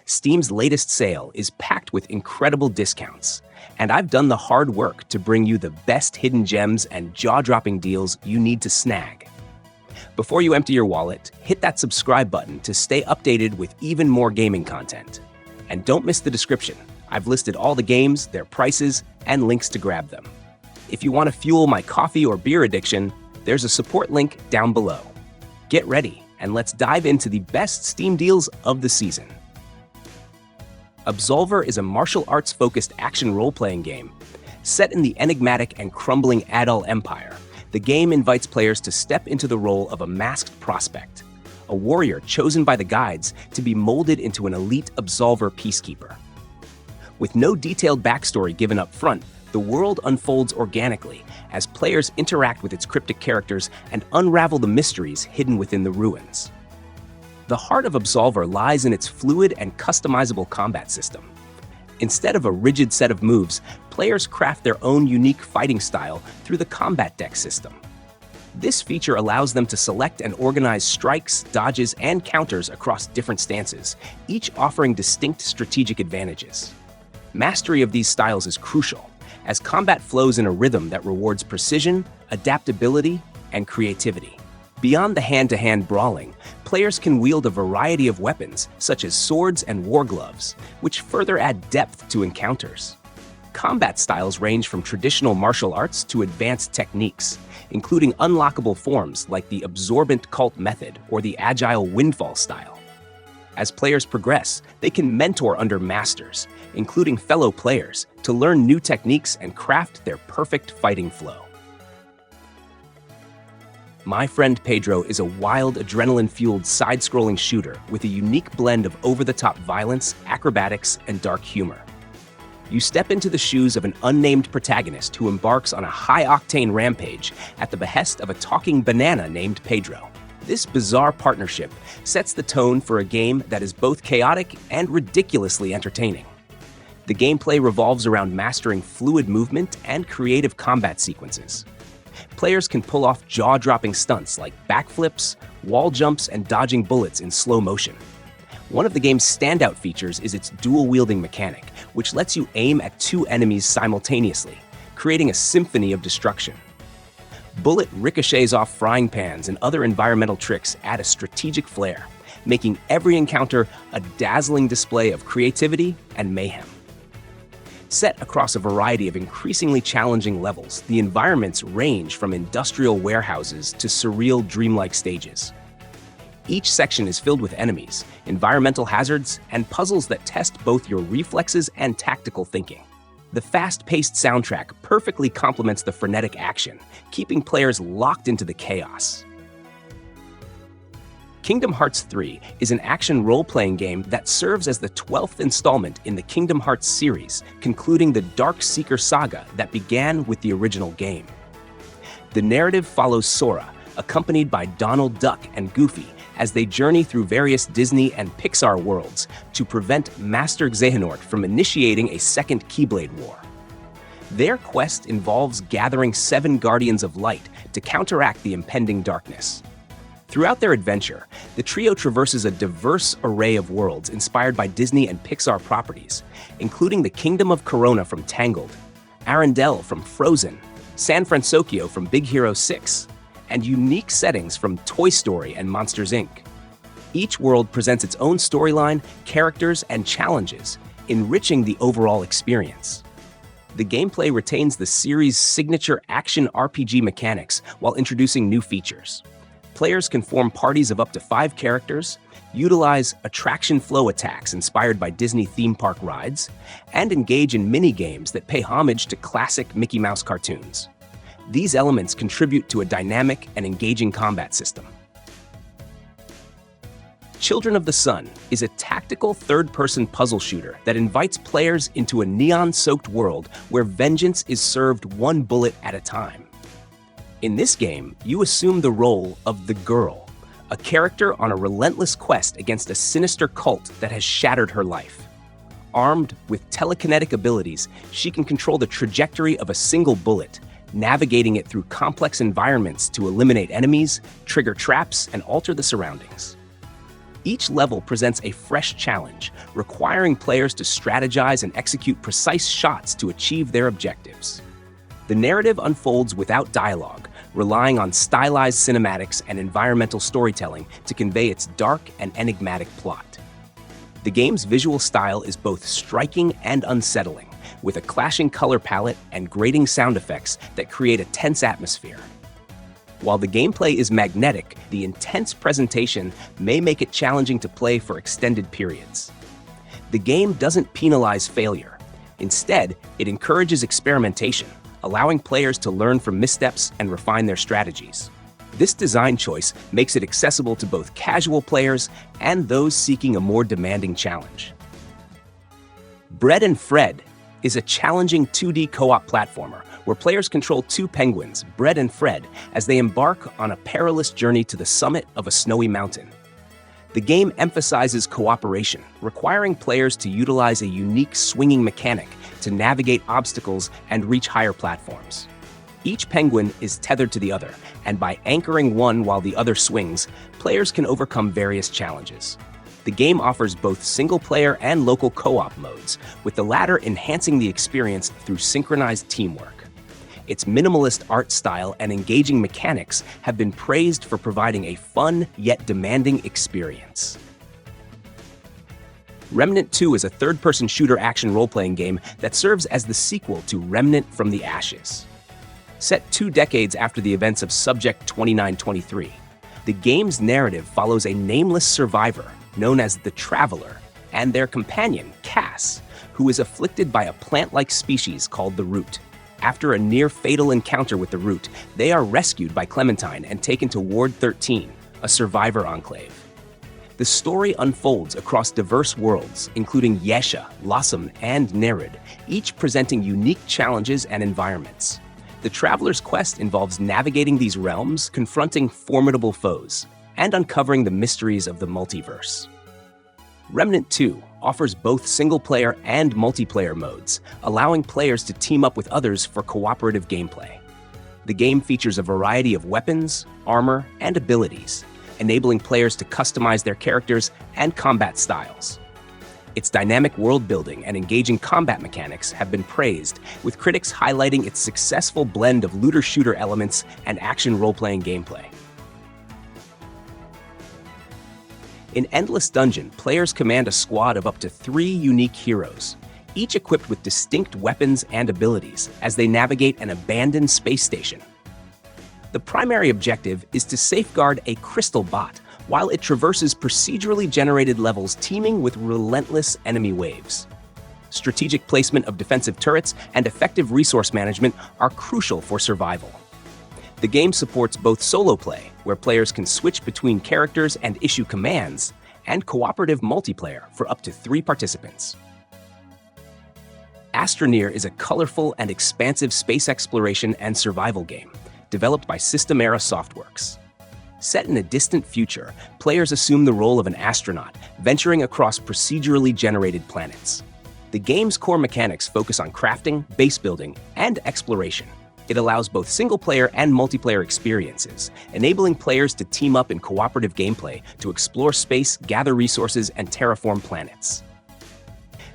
Steam's latest sale is packed with incredible discounts, and I've done the hard work to bring you the best hidden gems and jaw-dropping deals you need to snag. Before you empty your wallet, hit that subscribe button to stay updated with even more gaming content. And don't miss the description. I've listed all the games, their prices, and links to grab them. If you want to fuel my coffee or beer addiction, there's a support link down below. Get ready, and let's dive into the best Steam deals of the season. Absolver is a martial arts-focused action role-playing game. Set in the enigmatic and crumbling Adal Empire, the game invites players to step into the role of a masked prospect, a warrior chosen by the guides to be molded into an elite Absolver peacekeeper. With no detailed backstory given up front, the world unfolds organically as players interact with its cryptic characters and unravel the mysteries hidden within the ruins. The heart of Absolver lies in its fluid and customizable combat system. Instead of a rigid set of moves, players craft their own unique fighting style through the combat deck system. This feature allows them to select and organize strikes, dodges, and counters across different stances, each offering distinct strategic advantages. Mastery of these styles is crucial, as combat flows in a rhythm that rewards precision, adaptability, and creativity. Beyond the hand-to-hand brawling, players can wield a variety of weapons, such as swords and war gloves, which further add depth to encounters. Combat styles range from traditional martial arts to advanced techniques, including unlockable forms like the Absorbent Cult method or the Agile Windfall style. As players progress, they can mentor under masters, including fellow players, to learn new techniques and craft their perfect fighting flow. My Friend Pedro is a wild, adrenaline-fueled side-scrolling shooter with a unique blend of over-the-top violence, acrobatics, and dark humor. You step into the shoes of an unnamed protagonist who embarks on a high-octane rampage at the behest of a talking banana named Pedro. This bizarre partnership sets the tone for a game that is both chaotic and ridiculously entertaining. The gameplay revolves around mastering fluid movement and creative combat sequences. Players can pull off jaw-dropping stunts like backflips, wall jumps, and dodging bullets in slow motion. One of the game's standout features is its dual-wielding mechanic, which lets you aim at two enemies simultaneously, creating a symphony of destruction. Bullet ricochets off frying pans and other environmental tricks add a strategic flair, making every encounter a dazzling display of creativity and mayhem. Set across a variety of increasingly challenging levels, the environments range from industrial warehouses to surreal dreamlike stages. Each section is filled with enemies, environmental hazards, and puzzles that test both your reflexes and tactical thinking. The fast-paced soundtrack perfectly complements the frenetic action, keeping players locked into the chaos. Kingdom Hearts 3 is an action role-playing game that serves as the 12th installment in the Kingdom Hearts series, concluding the Dark Seeker saga that began with the original game. The narrative follows Sora, accompanied by Donald Duck and Goofy, as they journey through various Disney and Pixar worlds to prevent Master Xehanort from initiating a second Keyblade War. Their quest involves gathering 7 Guardians of Light to counteract the impending darkness. Throughout their adventure, the trio traverses a diverse array of worlds inspired by Disney and Pixar properties, including the Kingdom of Corona from Tangled, Arendelle from Frozen, San Francisco from Big Hero 6, and unique settings from Toy Story and Monsters, Inc. Each world presents its own storyline, characters, and challenges, enriching the overall experience. The gameplay retains the series' signature action RPG mechanics while introducing new features. Players can form parties of up to 5 characters, utilize attraction flow attacks inspired by Disney theme park rides, and engage in mini-games that pay homage to classic Mickey Mouse cartoons. These elements contribute to a dynamic and engaging combat system. Children of the Sun is a tactical third-person puzzle shooter that invites players into a neon-soaked world where vengeance is served one bullet at a time. In this game, you assume the role of the Girl, a character on a relentless quest against a sinister cult that has shattered her life. Armed with telekinetic abilities, she can control the trajectory of a single bullet, navigating it through complex environments to eliminate enemies, trigger traps, and alter the surroundings. Each level presents a fresh challenge, requiring players to strategize and execute precise shots to achieve their objectives. The narrative unfolds without dialogue, relying on stylized cinematics and environmental storytelling to convey its dark and enigmatic plot. The game's visual style is both striking and unsettling, with a clashing color palette and grating sound effects that create a tense atmosphere. While the gameplay is magnetic, the intense presentation may make it challenging to play for extended periods. The game doesn't penalize failure. Instead, it encourages experimentation, allowing players to learn from missteps and refine their strategies. This design choice makes it accessible to both casual players and those seeking a more demanding challenge. Bread and Fred is a challenging 2D co-op platformer where players control two penguins, Bread and Fred, as they embark on a perilous journey to the summit of a snowy mountain. The game emphasizes cooperation, requiring players to utilize a unique swinging mechanic to navigate obstacles and reach higher platforms. Each penguin is tethered to the other, and by anchoring one while the other swings, players can overcome various challenges. The game offers both single-player and local co-op modes, with the latter enhancing the experience through synchronized teamwork. Its minimalist art style and engaging mechanics have been praised for providing a fun yet demanding experience. Remnant 2 is a third-person shooter action role-playing game that serves as the sequel to Remnant from the Ashes. Set 2 decades after the events of Subject 2923, the game's narrative follows a nameless survivor known as the Traveler and their companion, Cass, who is afflicted by a plant-like species called the Root. After a near-fatal encounter with the Root, they are rescued by Clementine and taken to Ward 13, a survivor enclave. The story unfolds across diverse worlds, including Yesha, Lossum, and Nerid, each presenting unique challenges and environments. The Traveler's quest involves navigating these realms, confronting formidable foes, and uncovering the mysteries of the multiverse. Remnant 2 offers both single-player and multiplayer modes, allowing players to team up with others for cooperative gameplay. The game features a variety of weapons, armor, and abilities, enabling players to customize their characters and combat styles. Its dynamic world-building and engaging combat mechanics have been praised, with critics highlighting its successful blend of looter-shooter elements and action role-playing gameplay. In Endless Dungeon, players command a squad of up to 3 unique heroes, each equipped with distinct weapons and abilities as they navigate an abandoned space station. The primary objective is to safeguard a crystal bot while it traverses procedurally generated levels teeming with relentless enemy waves. Strategic placement of defensive turrets and effective resource management are crucial for survival. The game supports both solo play, where players can switch between characters and issue commands, and cooperative multiplayer for up to 3 participants. ASTRONEER is a colorful and expansive space exploration and survival game, developed by System-Era Softworks. Set in a distant future, players assume the role of an astronaut, venturing across procedurally generated planets. The game's core mechanics focus on crafting, base building, and exploration. It allows both single-player and multiplayer experiences, enabling players to team up in cooperative gameplay to explore space, gather resources, and terraform planets.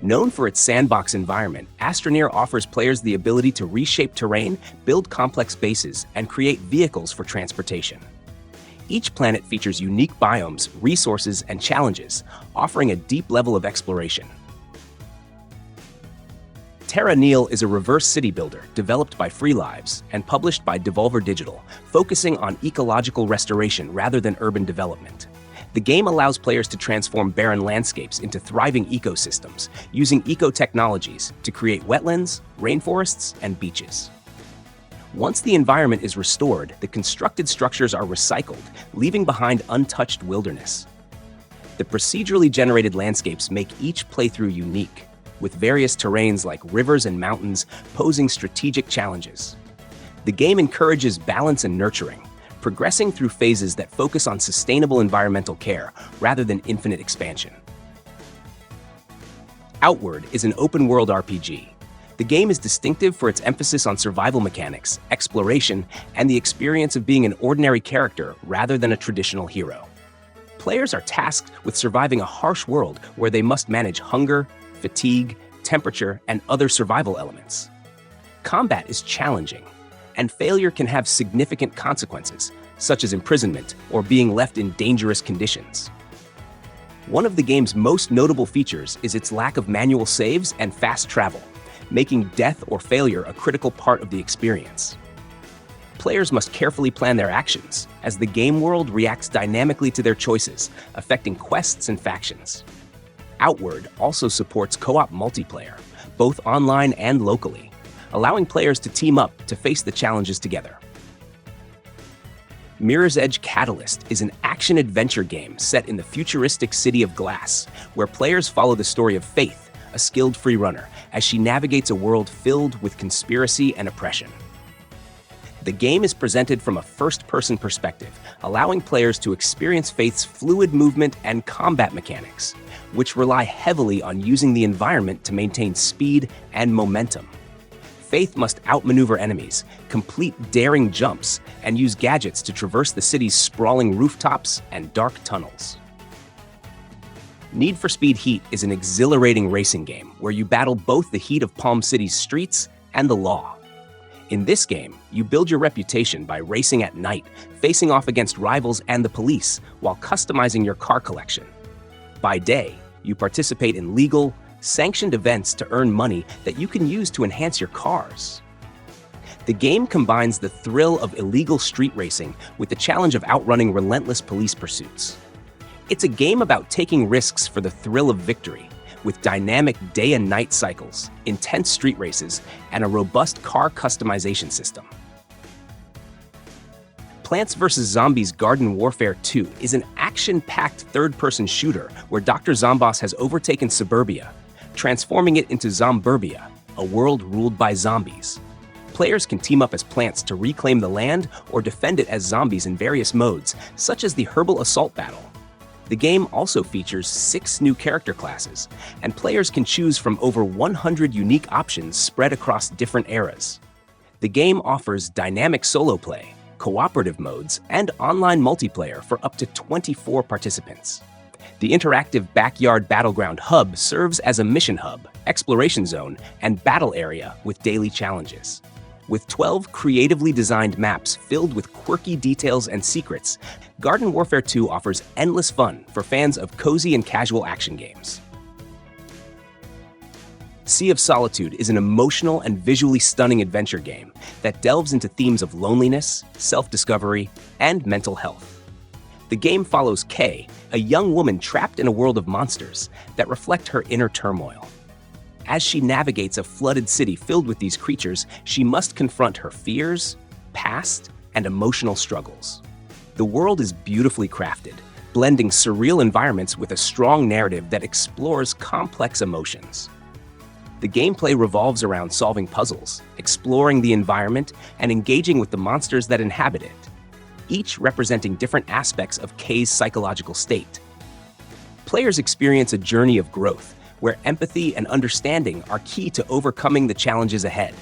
Known for its sandbox environment, ASTRONEER offers players the ability to reshape terrain, build complex bases, and create vehicles for transportation. Each planet features unique biomes, resources, and challenges, offering a deep level of exploration. Terra Nil is a reverse city builder developed by Free Lives and published by Devolver Digital, focusing on ecological restoration rather than urban development. The game allows players to transform barren landscapes into thriving ecosystems, using eco-technologies to create wetlands, rainforests, and beaches. Once the environment is restored, the constructed structures are recycled, leaving behind untouched wilderness. The procedurally generated landscapes make each playthrough unique, with various terrains like rivers and mountains posing strategic challenges. The game encourages balance and nurturing, progressing through phases that focus on sustainable environmental care rather than infinite expansion. Outward is an open-world RPG. The game is distinctive for its emphasis on survival mechanics, exploration, and the experience of being an ordinary character rather than a traditional hero. Players are tasked with surviving a harsh world where they must manage hunger, fatigue, temperature, and other survival elements. Combat is challenging, and failure can have significant consequences, such as imprisonment or being left in dangerous conditions. One of the game's most notable features is its lack of manual saves and fast travel, making death or failure a critical part of the experience. Players must carefully plan their actions, as the game world reacts dynamically to their choices, affecting quests and factions. Outward also supports co-op multiplayer, both online and locally, allowing players to team up to face the challenges together. Mirror's Edge Catalyst is an action-adventure game set in the futuristic city of Glass, where players follow the story of Faith, a skilled freerunner, as she navigates a world filled with conspiracy and oppression. The game is presented from a first-person perspective, allowing players to experience Faith's fluid movement and combat mechanics, which rely heavily on using the environment to maintain speed and momentum. Faith must outmaneuver enemies, complete daring jumps, and use gadgets to traverse the city's sprawling rooftops and dark tunnels. Need for Speed Heat is an exhilarating racing game where you battle both the heat of Palm City's streets and the law. In this game, you build your reputation by racing at night, facing off against rivals and the police, while customizing your car collection. By day, you participate in legal, sanctioned events to earn money that you can use to enhance your cars. The game combines the thrill of illegal street racing with the challenge of outrunning relentless police pursuits. It's a game about taking risks for the thrill of victory, with dynamic day and night cycles, intense street races, and a robust car customization system. Plants vs. Zombies Garden Warfare 2 is an action-packed third-person shooter where Dr. Zomboss has overtaken suburbia, transforming it into Zomburbia, a world ruled by zombies. Players can team up as plants to reclaim the land or defend it as zombies in various modes, such as the Herbal Assault Battle. The game also features 6 new character classes, and players can choose from over 100 unique options spread across different eras. The game offers dynamic solo play, cooperative modes, and online multiplayer for up to 24 participants. The interactive Backyard Battleground Hub serves as a mission hub, exploration zone, and battle area with daily challenges. With 12 creatively designed maps filled with quirky details and secrets, Garden Warfare 2 offers endless fun for fans of cozy and casual action games. Sea of Solitude is an emotional and visually stunning adventure game that delves into themes of loneliness, self-discovery, and mental health. The game follows Kay, a young woman trapped in a world of monsters that reflect her inner turmoil. As she navigates a flooded city filled with these creatures, she must confront her fears, past, and emotional struggles. The world is beautifully crafted, blending surreal environments with a strong narrative that explores complex emotions. The gameplay revolves around solving puzzles, exploring the environment, and engaging with the monsters that inhabit it, each representing different aspects of Kay's psychological state. Players experience a journey of growth, where empathy and understanding are key to overcoming the challenges ahead.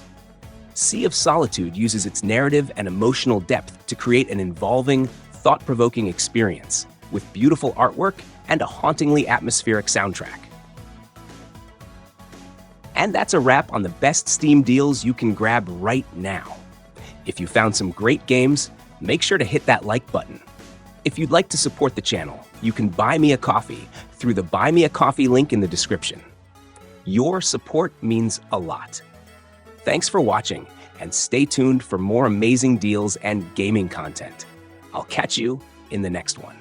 Sea of Solitude uses its narrative and emotional depth to create an involving, thought-provoking experience, with beautiful artwork and a hauntingly atmospheric soundtrack. And that's a wrap on the best Steam deals you can grab right now. If you found some great games, make sure to hit that like button. If you'd like to support the channel, you can buy me a coffee through the Buy Me a Coffee link in the description. Your support means a lot. Thanks for watching, and stay tuned for more amazing deals and gaming content. I'll catch you in the next one.